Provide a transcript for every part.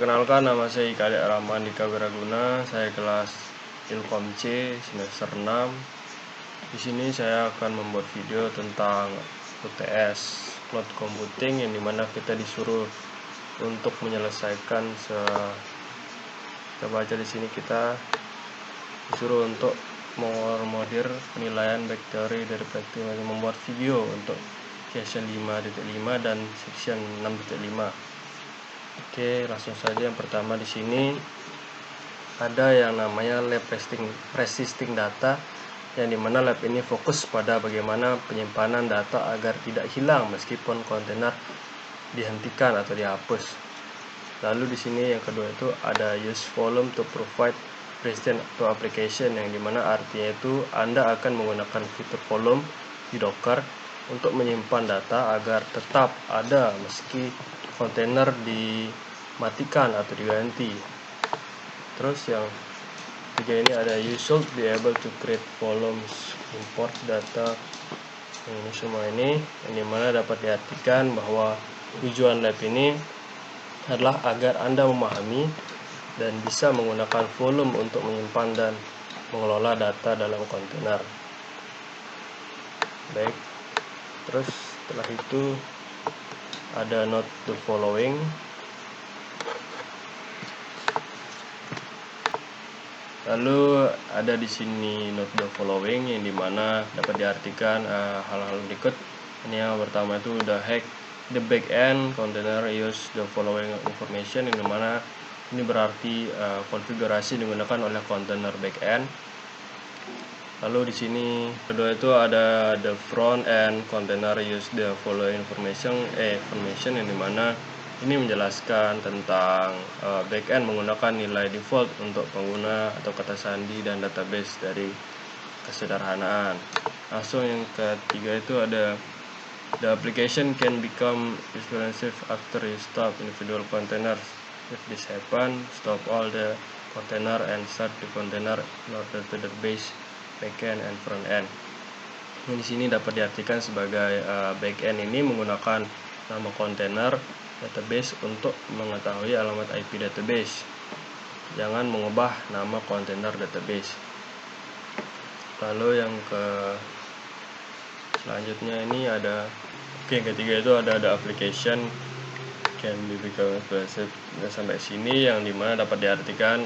Perkenalkan, nama saya Ika Rahman Dika Wiraguna. Saya kelas Ilkom C semester 6. Di sini saya akan membuat video tentang UTS Cloud Computing, yang dimana kita disuruh untuk menyelesaikan kita baca di sini, kita disuruh untuk mengakomodir penilaian baik teori dari praktik, membuat video untuk section 5.5 dan section 6.5. Oke, langsung saja. Yang pertama di sini ada yang namanya lab persisting data, yang dimana lab ini fokus pada bagaimana penyimpanan data agar tidak hilang meskipun kontainer dihentikan atau dihapus. Lalu di sini yang kedua itu ada use volume to provide persistent to application, yang dimana artinya itu Anda akan menggunakan fitur volume di Docker untuk menyimpan data agar tetap ada meski kontainer dimatikan atau diganti. Terus yang ketiga ini ada you should be able to create volumes import data. Ini semua ini yang dimana dapat diartikan bahwa tujuan lab ini adalah agar Anda memahami dan bisa menggunakan volume untuk menyimpan dan mengelola data dalam kontainer. Baik, terus setelah itu ada note the following. Lalu ada di sini note the following, yang dimana dapat diartikan hal-hal berikut. Ini yang pertama itu the backend container use the following information, yang dimana ini berarti konfigurasi digunakan oleh kontainer backend. Lalu di sini kedua itu ada the front end container use the following information, yang dimana ini menjelaskan tentang backend menggunakan nilai default untuk pengguna atau kata sandi dan database dari kesederhanaan. Langsung yang ketiga itu ada the application can become responsive after you stop individual containers. If this happen, stop all the container and start the container in order to database backend and front end. Di sini dapat diartikan sebagai backend ini menggunakan nama kontainer database untuk mengetahui alamat IP database. Jangan mengubah nama kontainer database. Lalu yang selanjutnya ini ada yang ketiga itu ada application can be become responsive. Sampai sini yang dimana dapat diartikan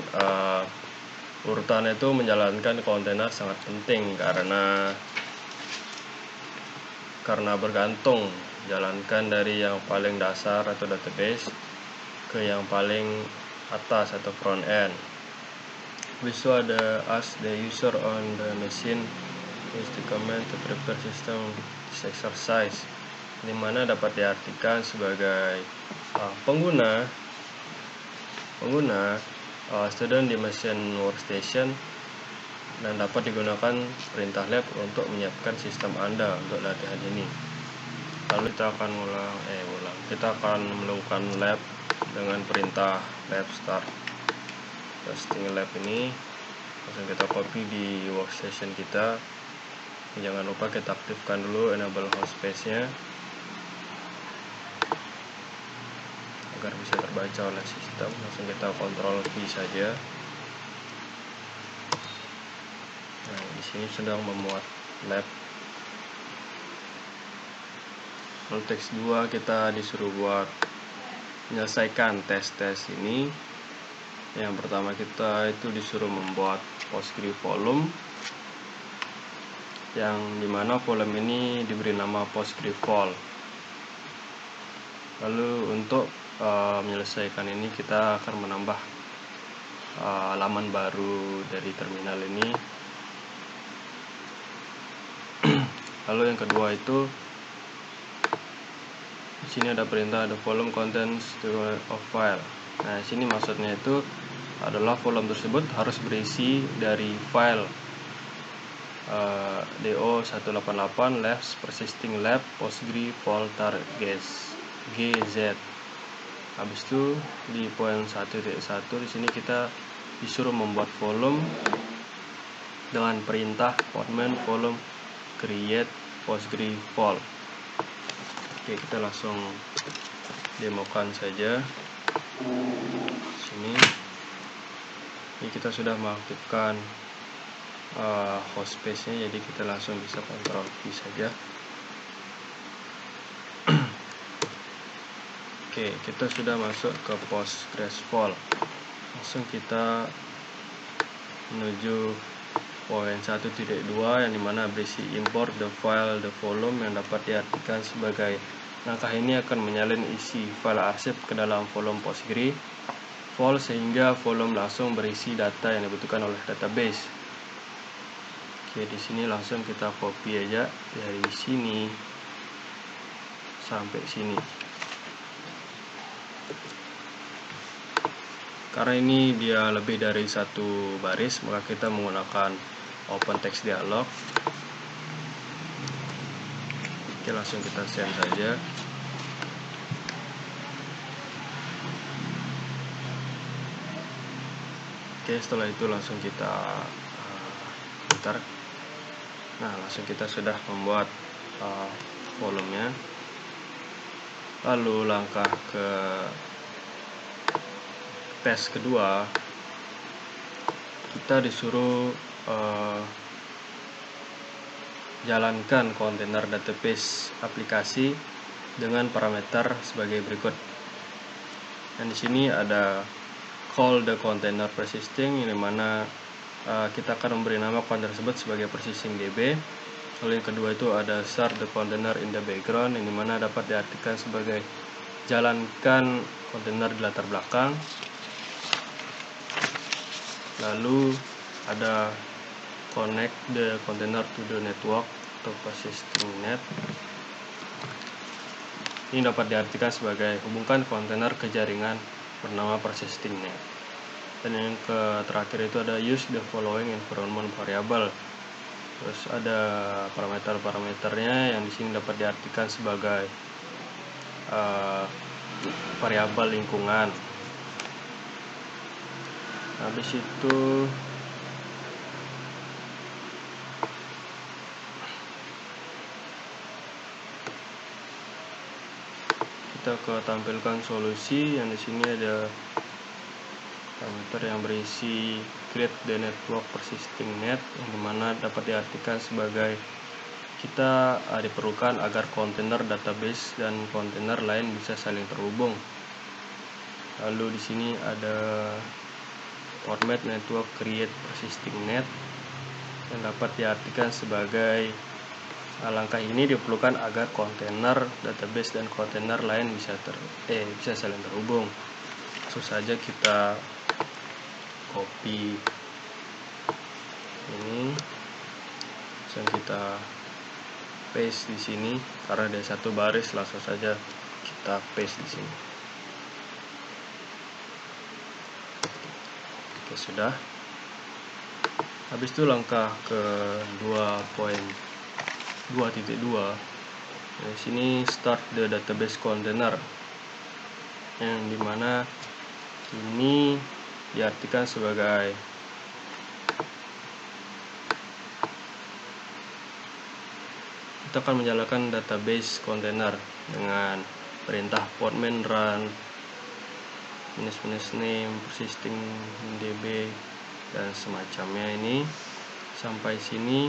urutan itu menjalankan kontainer sangat penting karena bergantung jalankan dari yang paling dasar atau database ke yang paling atas atau front end. Bisa ada ask the user on the machine use the command to prepare system this exercise, dimana dapat diartikan sebagai pengguna student di machine workstation, dan dapat digunakan perintah lab untuk menyiapkan sistem Anda untuk latihan ini. Lalu kita akan kita akan melakukan lab dengan perintah lab start testing lab ini. Langsung kita copy di workstation kita. Jangan lupa kita aktifkan dulu enable host space-nya agar bisa terbaca oleh sistem. Langsung kita Ctrl V saja. Nah, di sini sedang memuat lab. Lalu teks 2 kita disuruh buat menyelesaikan tes-tes ini. Yang pertama kita itu disuruh membuat PostgreSQL volume, yang dimana volume ini diberi nama PostgreSQL. Lalu untuk menyelesaikan ini kita akan menambah halaman baru dari terminal ini. Lalu yang kedua itu di sini ada perintah the volume contains of file. Nah, sini maksudnya itu adalah volume tersebut harus berisi dari file do188 labs persisting lab postgre gz. Habis itu di poin 1.1 di sini kita disuruh membuat volume dengan perintah command volume create postgre-vol. Oke, kita langsung demokan saja. Sini ini kita sudah mengaktifkan host space-nya, jadi kita langsung bisa Ctrl V saja. Oke, kita sudah masuk ke PostgreSQL. Langsung kita menuju poin 1.2 yang dimana berisi import the file the volume, yang dapat diartikan sebagai langkah ini akan menyalin isi file arsip ke dalam volume Postgre vol sehingga volume langsung berisi data yang dibutuhkan oleh database. Oke, di sini langsung kita copy aja dari sini sampai sini. Karena ini dia lebih dari satu baris, maka kita menggunakan open text dialog. Oke, langsung kita send saja. Oke, setelah itu langsung kita putar. Nah, langsung kita sudah membuat volumenya. Lalu langkah ke tes kedua, kita disuruh jalankan kontainer database aplikasi dengan parameter sebagai berikut. Dan di sini ada call the container persisting, yang dimana kita akan memberi nama kontainer tersebut sebagai persisting db. Lalu yang kedua itu ada start the container in the background, yang dimana dapat diartikan sebagai jalankan kontainer di latar belakang. Lalu ada connect the container to the network atau persisting net. Ini dapat diartikan sebagai hubungkan kontainer ke jaringan bernama persisting net. Dan yang terakhir itu ada use the following environment variable. Terus ada parameter-parameternya yang di sini dapat diartikan sebagai variabel lingkungan. Habis itu kita ke tampilkan solusi, yang di sini ada parameter yang berisi create the network persisting net, yang dimana dapat diartikan sebagai kita diperlukan agar kontainer database dan kontainer lain bisa saling terhubung. Lalu di sini ada format network create persisting net, yang dapat diartikan sebagai langkah ini diperlukan agar kontainer database dan kontainer lain bisa saling terhubung. Langsung saja kita copy ini, langsung kita paste di sini. Karena ada satu baris, langsung saja kita paste di sini. Oke, sudah. Habis itu langkah ke 2.2. Di sini start the database container, yang dimana ini diartikan sebagai kita akan menyalakan database container dengan perintah podman run -name persisting db dan semacamnya. Ini sampai sini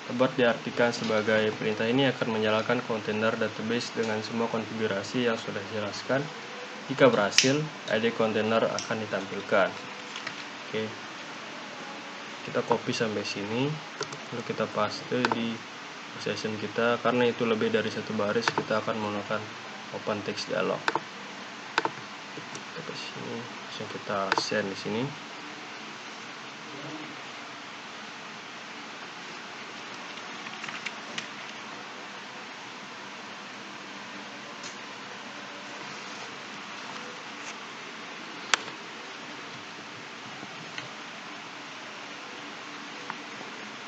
dapat diartikan sebagai perintah ini akan menyalakan kontainer database dengan semua konfigurasi yang sudah dijelaskan. Jika berhasil, ID kontainer akan ditampilkan. Oke, kita copy sampai sini, lalu kita paste di session kita. Karena itu lebih dari satu baris, kita akan menggunakan open text dialog. Ke sini, langsung kita send di sini.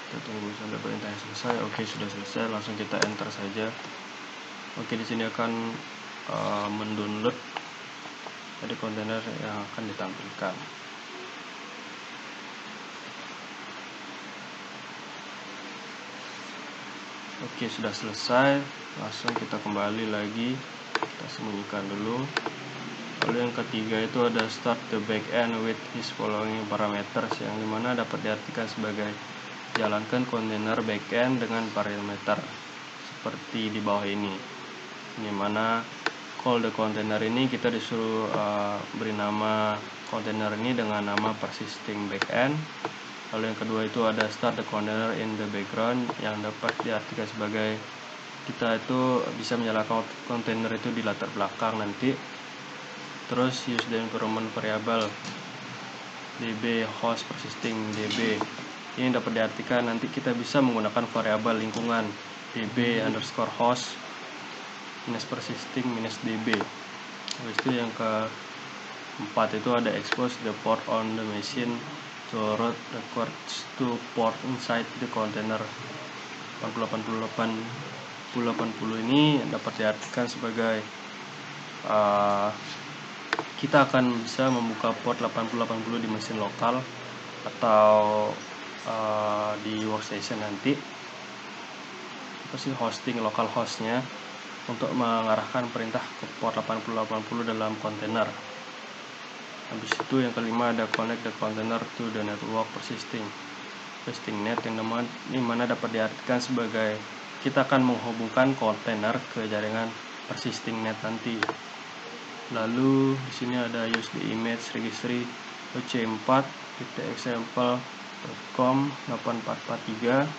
Kita tunggu sampai perintahnya selesai. Oke, sudah selesai. Langsung kita enter saja. Oke, di sini akan mendownload dari kontainer yang akan ditampilkan. Oke, sudah selesai. Langsung kita kembali lagi, kita sembunyikan dulu. Lalu yang ketiga itu ada start the backend with his following parameters, yang dimana dapat diartikan sebagai jalankan kontainer backend dengan parameter seperti di bawah ini. Dimana call the container ini kita disuruh beri nama kontainer ini dengan nama persisting backend. Lalu yang kedua itu ada start the container in the background, yang dapat diartikan sebagai kita itu bisa menyalakan kontainer itu di latar belakang nanti. Terus use the environment variable db host persisting db, ini dapat diartikan nanti kita bisa menggunakan variabel lingkungan db underscore host minus persisting minus db. Habis itu yang keempat itu ada expose the port on the machine to route records to port inside the container. 8080 ini dapat diartikan sebagai kita akan bisa membuka port 8080 di mesin lokal atau di workstation nanti. Itu sih hosting lokal hostnya untuk mengarahkan perintah ke port 8080 dalam kontainer. Habis itu yang kelima ada connect the container to the network persisting net, yang dimana dapat diartikan sebagai kita akan menghubungkan kontainer ke jaringan persisting net nanti. Lalu di sini ada use the image registry oc4.example.com 8443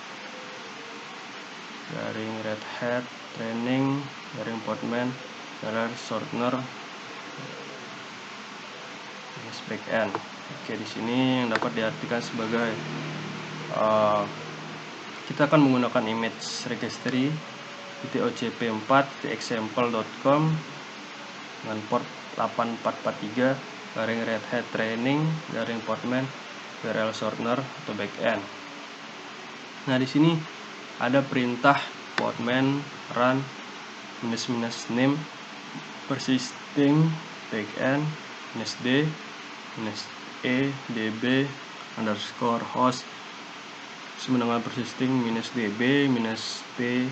garing red hat training garing podman garing shortener backend. Oke, di sini yang dapat diartikan sebagai kita akan menggunakan image registry ocp4.example.com dengan port 8443 garing red hat training garing podman URL shortener atau backend. Nah, di sini ada perintah podman run -name persisting backend -d -e db underscore host sama dengan persisting -db -p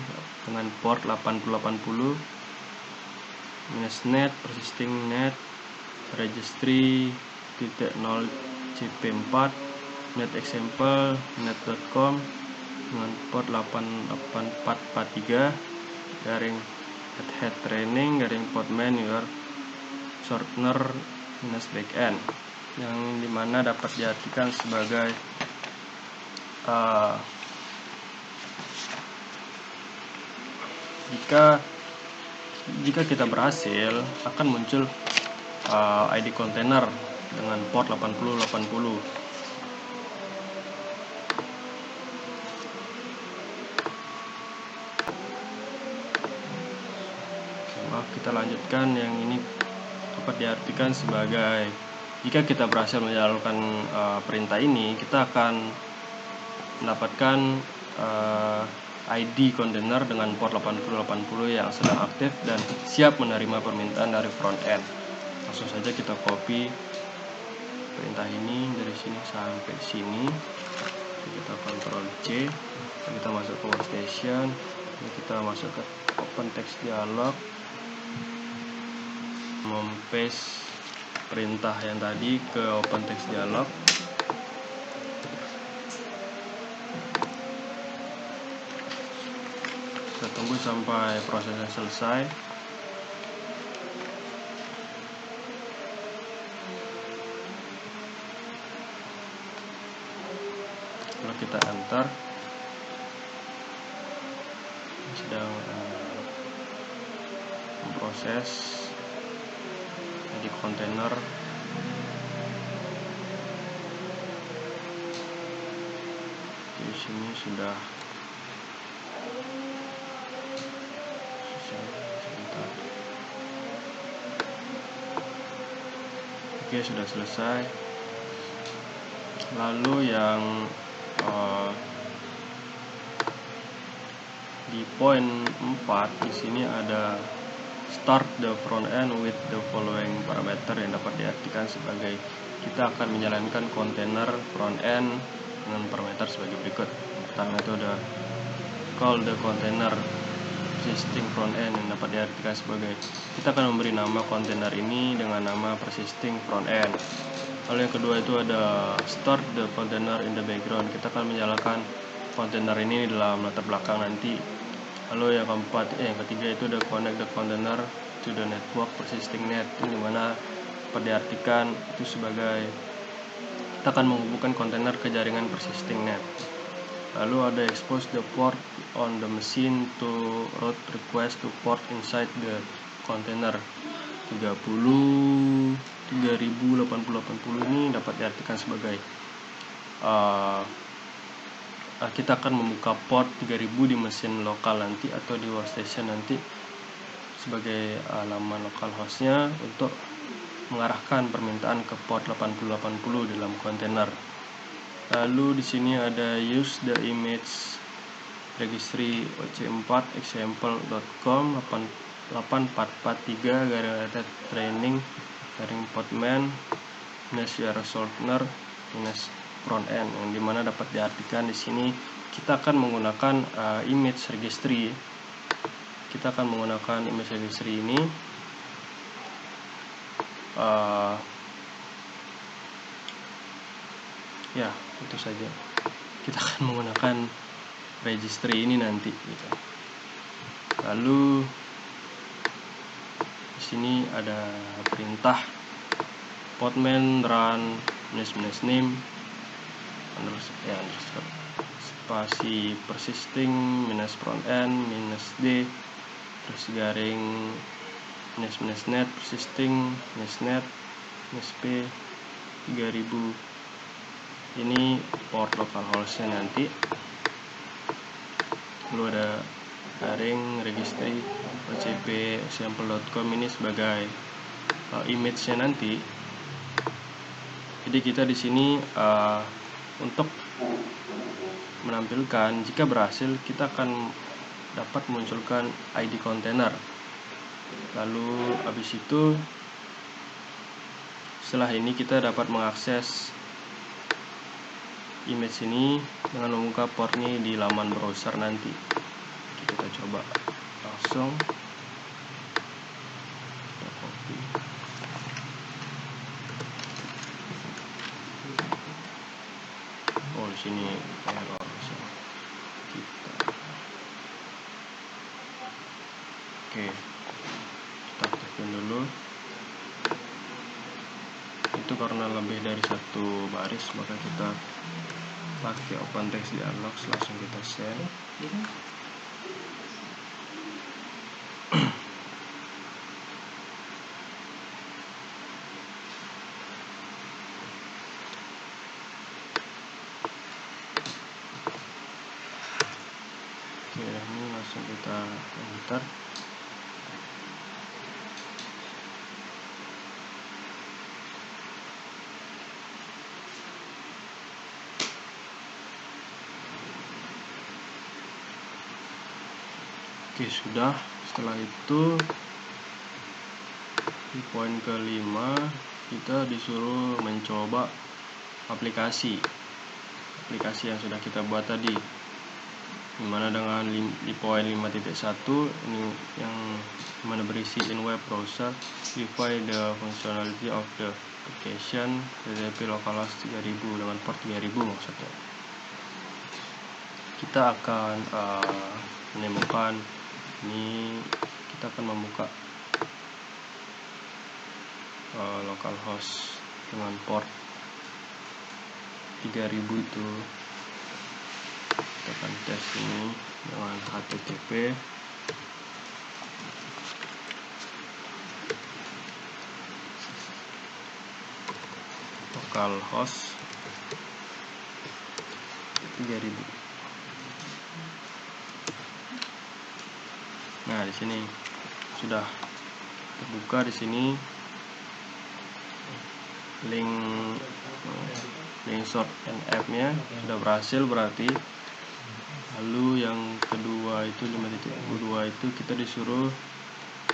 dengan port 8080 -net persisting net registry .0 cp4 net example net.com dengan port 88443 garing head training garing podman your shortener minus backend, yang dimana dapat diartikan sebagai jika kita berhasil akan muncul ID kontainer dengan port 8080. Kita lanjutkan, yang ini dapat diartikan sebagai jika kita berhasil menyalurkan perintah ini, kita akan mendapatkan ID kontainer dengan port 8080 yang sedang aktif dan siap menerima permintaan dari front end. Langsung saja kita copy perintah ini dari sini sampai sini. Kita Ctrl C, kita masuk ke workstation, kita masuk ke open text dialog, paste perintah yang tadi ke open text dialog. Kita tunggu sampai prosesnya selesai. Lalu kita enter. Sedang memproses di kontainer. Di sini sudah sebentar. Oke, sudah selesai. Lalu yang di poin 4 di sini ada start the front end with the following parameter, yang dapat diartikan sebagai kita akan menjalankan kontainer front end dengan parameter sebagai berikut. Pertama itu ada call the container persisting frontend yang dapat diartikan sebagai kita akan memberi nama kontainer ini dengan nama persisting frontend. Lalu yang kedua itu ada start the container in the background. Kita akan menyalakan kontainer ini dalam latar belakang nanti. Lalu yang ketiga itu ada connect the container to the network persisting net, ini dimana dapat diartikan itu sebagai kita akan menghubungkan kontainer ke jaringan persisting net. Lalu ada expose the port on the machine to route request to port inside the container. 30.8080 ini dapat diartikan sebagai kita akan membuka port 3000 di mesin lokal nanti atau di workstation nanti sebagai laman lokal hostnya untuk mengarahkan permintaan ke port 8080 dalam kontainer. Lalu di sini ada use the image registry oc4 example.com 8443 training podman -shortener -frontend, yang dimana dapat diartikan di sini kita akan menggunakan image registry. Kita akan menggunakan image registry ini ya itu saja, kita akan menggunakan registry ini nanti gitu. Lalu di sini ada perintah podman run -name spasi persisting -frontend -d terus garing -net persisting -net -p 3000. Ini port localhost-nya nanti. Lalu ada garing registry ocp example.com ini sebagai image-nya nanti. Jadi kita di sini untuk menampilkan jika berhasil kita akan dapat memunculkan ID kontainer. Lalu habis itu setelah ini kita dapat mengakses image ini dengan membuka portnya di laman browser nanti. Kita coba langsung kita copy. Oh, di sini error. Oke, kita aktifkan dulu. Itu karena lebih dari satu baris, maka kita pakai open text dialog, langsung kita send. Oke, ini langsung kita enter. Oke, sudah. Setelah itu di poin kelima kita disuruh mencoba aplikasi yang sudah kita buat tadi, dimana dengan di poin 5.1 ini yang mana berisi in web browser verify the functionality of the application TCP localhost 3000 dengan port 3000 maksudnya. Kita akan menemukan ini, kita akan membuka localhost dengan port 3000 itu. Kita akan tes ini dengan HTTP localhost 3000. Nah, di sini sudah terbuka. Di sini link short and app-nya sudah berhasil berarti. Lalu yang kedua itu 5.2 itu kita disuruh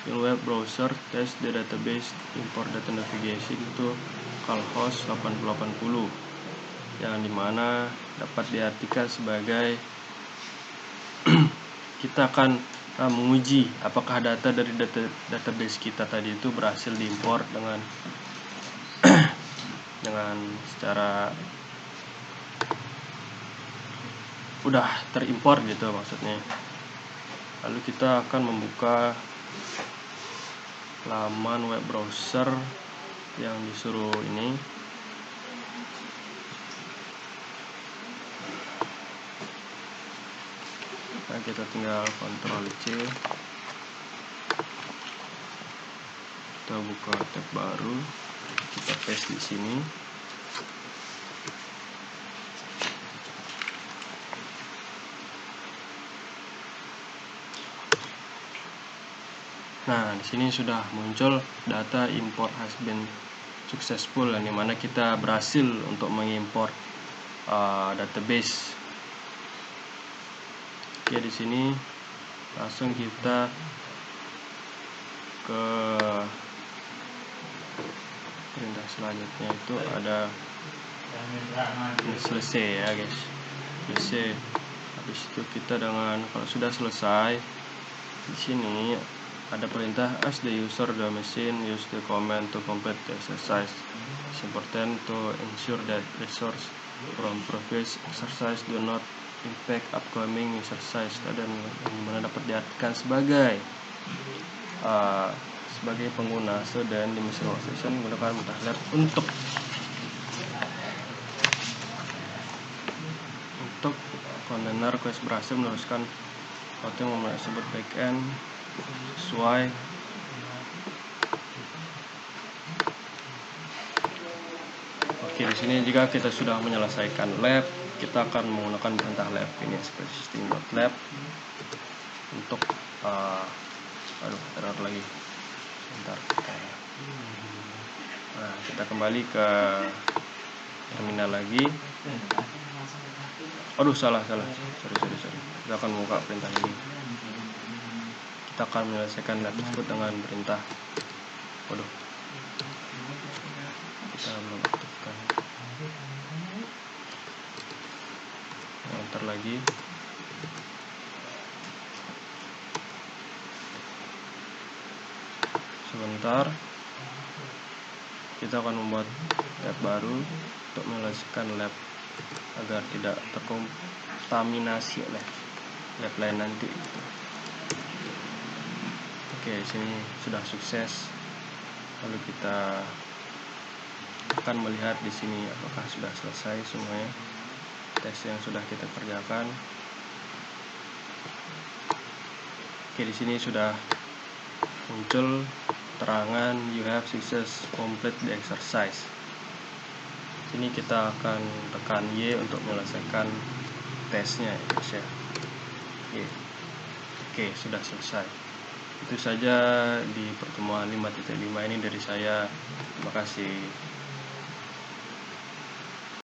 in web browser test the database import data navigation to localhost 8080, yang dimana dapat diartikan sebagai kita akan menguji apakah data dari database kita tadi itu berhasil diimport dengan secara udah terimport gitu maksudnya. Lalu kita akan membuka laman web browser yang disuruh ini. Nah, kita tinggal Ctrl C, kita buka tab baru, kita paste di sini. Nah, di sini sudah muncul data import has been successful, yang dimana kita berhasil untuk mengimport database. Oke, di sini langsung kita ke perintah selanjutnya, itu ada selesai ya guys, selesai. Habis itu kita kalau sudah selesai, di sini ada perintah ask the user the machine use the command to complete the exercise. It's important to ensure that resource from previous exercise do not impact upcoming exercise. Dan yang mana dapat diartikan sebagai pengguna dan di mesin workstation menggunakan MetaLab untuk kontainer request berhasil meneruskan routing memulai tersebut backend sesuai. Oke, di sini jika kita sudah menyelesaikan lab, kita akan menggunakan perintah lab ini seperti system.lab untuk error lagi. Bentar. Nah, kita kembali ke terminal lagi. Salah. Sorry. Kita akan membuka perintah ini. Kita akan menyelesaikan lab tersebut dengan perintah. Kita belum aktifkan. Enter lagi. Sebentar. Kita akan membuat tab baru untuk menyelesaikan lab agar tidak terkontaminasi oleh lab lain nanti. Oke, sini sudah sukses. Lalu kita akan melihat di sini apakah sudah selesai semuanya tes yang sudah kita kerjakan. Oke, di sini sudah muncul terangan you have success complete the exercise. Sini kita akan tekan Y untuk menyelesaikan tesnya ya guys ya. Oke, sudah selesai. Itu saja di pertemuan 5.5 ini dari saya. Terima kasih.